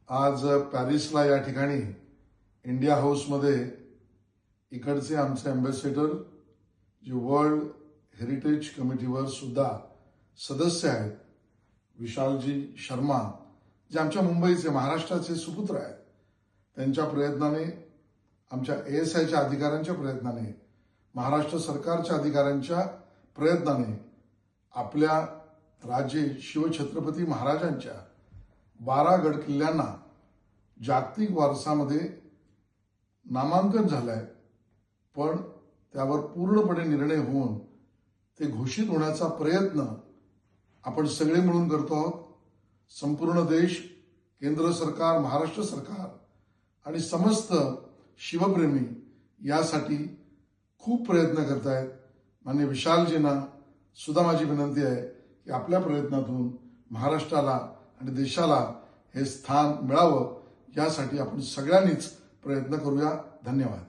आज पॅरिसला या ठिकाणी इंडिया हाऊसमध्ये इकडचे आमचे अँबॅसेडर जे वर्ल्ड हेरिटेज कमिटीवर सुद्धा सदस्य आहेत, विशालजी शर्मा, जे आमच्या मुंबईचे महाराष्ट्राचे सुपुत्र आहेत, त्यांच्या प्रयत्नाने, आमच्या ASIच्या अधिकाऱ्यांच्या प्रयत्नाने, महाराष्ट्र सरकारच्या अधिकाऱ्यांच्या प्रयत्नाने आपल्या राजे शिवछत्रपती महाराजांच्या 12 गड किल्ल्यांना जागतिक वारसामध्ये नामांकन झालंय, पण त्यावर पूर्णपणे निर्णय होऊन ते घोषित होण्याचा प्रयत्न आपण सगळे मिळून करतो आहोत. संपूर्ण देश, केंद्र सरकार, महाराष्ट्र सरकार आणि समस्त शिवप्रेमी यासाठी खूप प्रयत्न करत आहेत. माननीय विशालजींना सुद्धा माझी विनंती आहे की आपल्या प्रयत्नातून महाराष्ट्राला आणि देशाला हे स्थान मिळावं, यासाठी आपण सगळ्यांनीच प्रयत्न करूया. धन्यवाद.